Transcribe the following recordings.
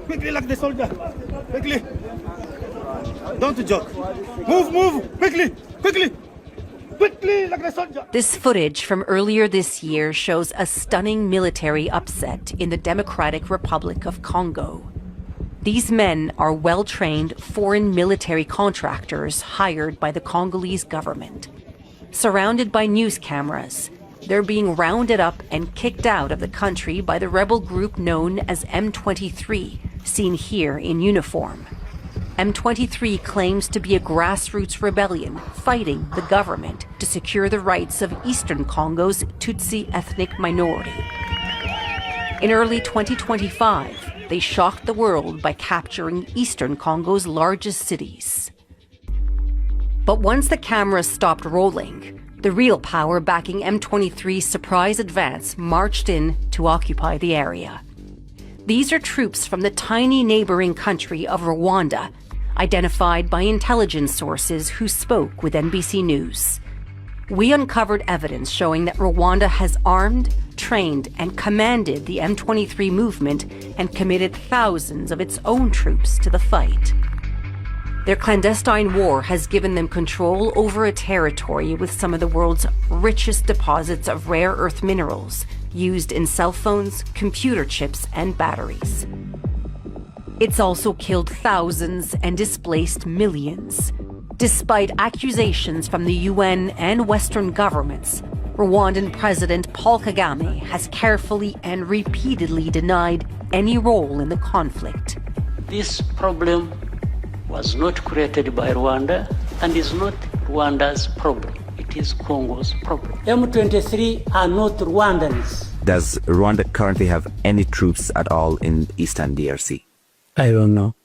Quickly like the soldier. Quickly. Don't joke. Move. Quickly. Quickly like the soldier. This footage from earlier this year shows a stunning military upset in the Democratic Republic of Congo. These men are well-trained foreign military contractors hired by the Congolese government. Surrounded by news cameras, they're being rounded up and kicked out of the country by the rebel group known as M23, seen here in uniform. M23 claims to be a grassroots rebellion fighting the government to secure the rights of Eastern Congo's Tutsi ethnic minority. In early 2025, they shocked the world by capturing Eastern Congo's largest cities. But once the cameras stopped rolling, the real power backing M23's surprise advance marched in to occupy the area. These are troops from the tiny neighboring country of Rwanda, identified by intelligence sources who spoke with NBC News. We uncovered evidence showing that Rwanda has armed, trained, and commanded the M23 movement and committed thousands of its own troops to the fight. Their clandestine war has given them control over a territory with some of the world's richest deposits of rare earth minerals used in cell phones, computer chips, and batteries. It's also killed thousands and displaced millions. Despite accusations from the UN and Western governments, Rwandan President Paul Kagame has carefully and repeatedly denied any role in the conflict. This problem was not created by Rwanda and is not Rwanda's problem. It is Congo's problem. M23 are not Rwandans. Does Rwanda currently have any troops at all in Eastern DRC? I don't know.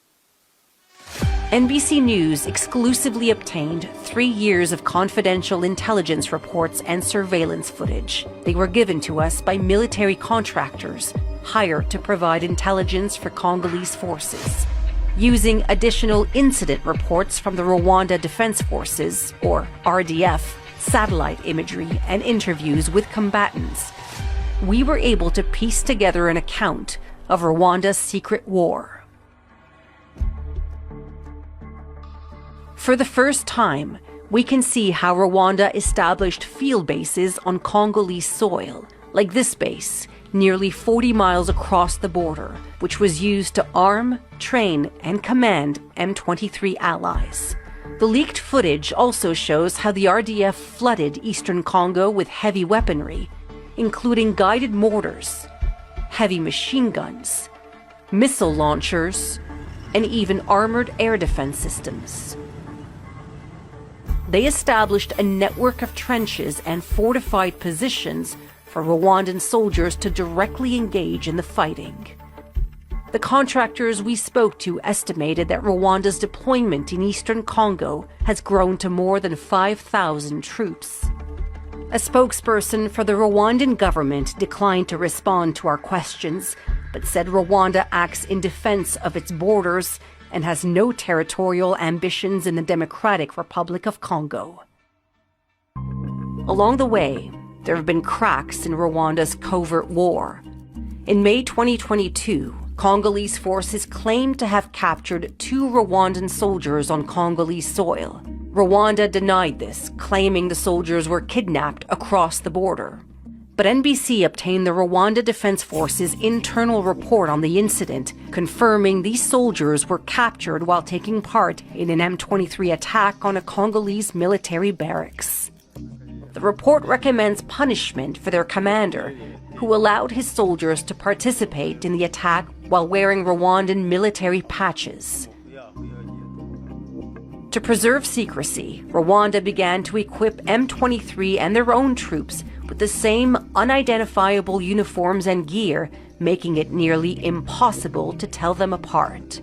NBC News exclusively obtained 3 years of confidential intelligence reports and surveillance footage. They were given to us by military contractors hired to provide intelligence for Congolese forces. Using additional incident reports from the Rwanda Defense Forces, or RDF, satellite imagery, and interviews with combatants, we were able to piece together an account of Rwanda's secret war. For the first time, we can see how Rwanda established field bases on Congolese soil, like this base, nearly 40 miles across the border, which was used to arm, train, and command M23 allies. The leaked footage also shows how the RDF flooded Eastern Congo with heavy weaponry, including guided mortars, heavy machine guns, missile launchers, and even armored air defense systems. They established a network of trenches and fortified positions for Rwandan soldiers to directly engage in the fighting. The contractors we spoke to estimated that Rwanda's deployment in Eastern Congo has grown to more than 5,000 troops. A spokesperson for the Rwandan government declined to respond to our questions, but said Rwanda acts in defense of its borders and has no territorial ambitions in the Democratic Republic of Congo. Along the way, there have been cracks in Rwanda's covert war. In May 2022, Congolese forces claimed to have captured 2 Rwandan soldiers on Congolese soil. Rwanda denied this, claiming the soldiers were kidnapped across the border. But NBC obtained the Rwanda Defense Force's internal report on the incident, confirming these soldiers were captured while taking part in an M23 attack on a Congolese military barracks. The report recommends punishment for their commander, who allowed his soldiers to participate in the attack while wearing Rwandan military patches. To preserve secrecy, Rwanda began to equip M23 and their own troops with the same unidentifiable uniforms and gear, making it nearly impossible to tell them apart.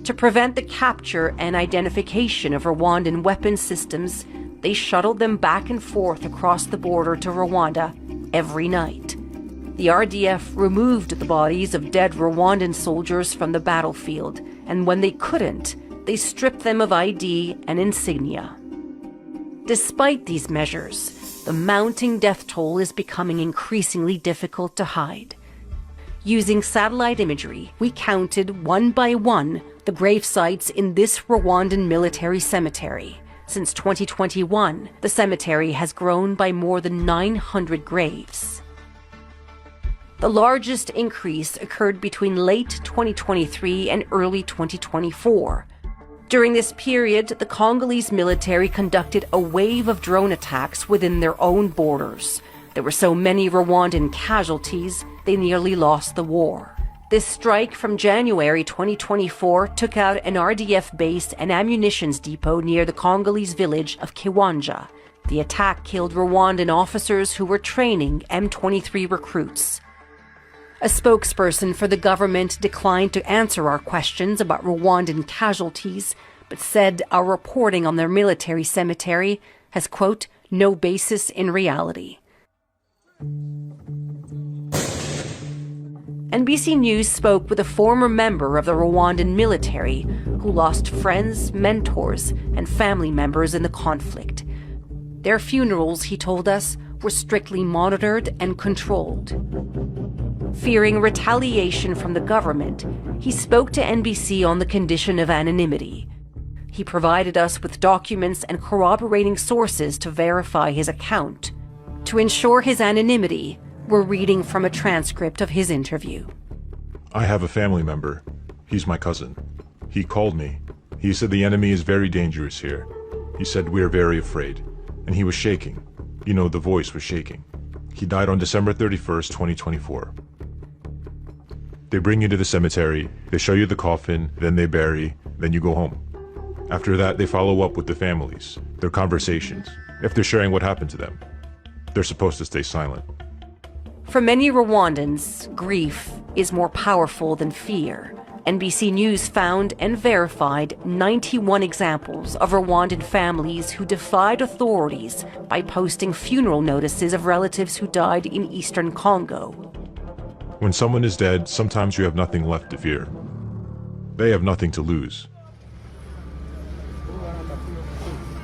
To prevent the capture and identification of Rwandan weapon systems, they shuttled them back and forth across the border to Rwanda every night. The RDF removed the bodies of dead Rwandan soldiers from the battlefield, and when they couldn't, they stripped them of ID and insignia. Despite these measures, the mounting death toll is becoming increasingly difficult to hide. Using satellite imagery, we counted one by one the grave sites in this Rwandan military cemetery. Since 2021, the cemetery has grown by more than 900 graves. The largest increase occurred between late 2023 and early 2024. During this period, the Congolese military conducted a wave of drone attacks within their own borders. There were so many Rwandan casualties, they nearly lost the war. This strike from January 2024 took out an RDF base and ammunitions depot near the Congolese village of Kiwanja. The attack killed Rwandan officers who were training M23 recruits. A spokesperson for the government declined to answer our questions about Rwandan casualties, but said our reporting on their military cemetery has, quote, no basis in reality. NBC News spoke with a former member of the Rwandan military who lost friends, mentors, and family members in the conflict. Their funerals, he told us, were strictly monitored and controlled. Fearing retaliation from the government, he spoke to NBC on the condition of anonymity. He provided us with documents and corroborating sources to verify his account. To ensure his anonymity, we're reading from a transcript of his interview. I have a family member. He's my cousin. He called me. He said the enemy is very dangerous here. He said we are very afraid. And he was shaking. You know, the voice was shaking. He died on December 31st, 2024. They bring you to the cemetery, they show you the coffin, then they bury, then you go home. After that, they follow up with the families, their conversations, if they're sharing what happened to them. They're supposed to stay silent. For many Rwandans, grief is more powerful than fear. NBC News found and verified 91 examples of Rwandan families who defied authorities by posting funeral notices of relatives who died in eastern Congo. When someone is dead, sometimes you have nothing left to fear. They have nothing to lose.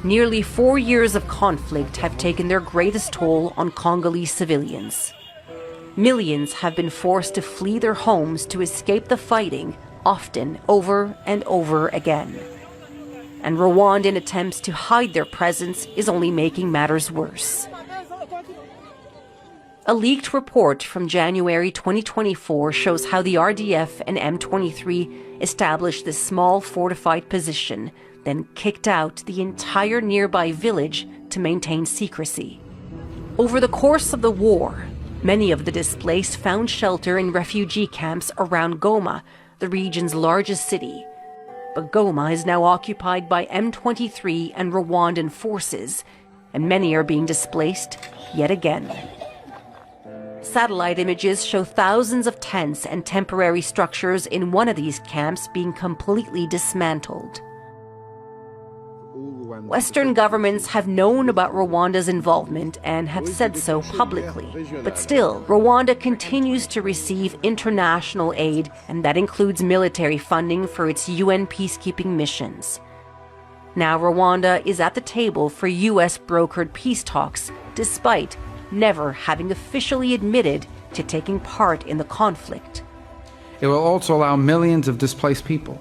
Nearly 4 years of conflict have taken their greatest toll on Congolese civilians. Millions have been forced to flee their homes to escape the fighting, often over and over again. And Rwandan attempts to hide their presence is only making matters worse. A leaked report from January 2024 shows how the RDF and M23 established this small fortified position, then kicked out the entire nearby village to maintain secrecy. Over the course of the war, many of the displaced found shelter in refugee camps around Goma, the region's largest city. But Goma is now occupied by M23 and Rwandan forces, and many are being displaced yet again. Satellite images show thousands of tents and temporary structures in one of these camps being completely dismantled. Western governments have known about Rwanda's involvement and have said so publicly. But still, Rwanda continues to receive international aid, and that includes military funding for its UN peacekeeping missions. Now Rwanda is at the table for US-brokered peace talks, despite never having officially admitted to taking part in the conflict. It will also allow millions of displaced people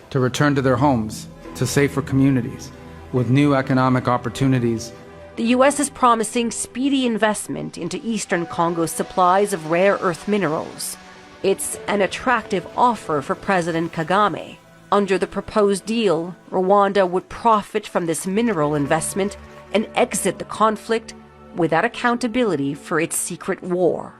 to return to their homes, to safer communities, with new economic opportunities. The U.S. is promising speedy investment into eastern Congo's supplies of rare earth minerals. It's an attractive offer for President Kagame. Under the proposed deal, Rwanda would profit from this mineral investment and exit the conflict without accountability for its secret war.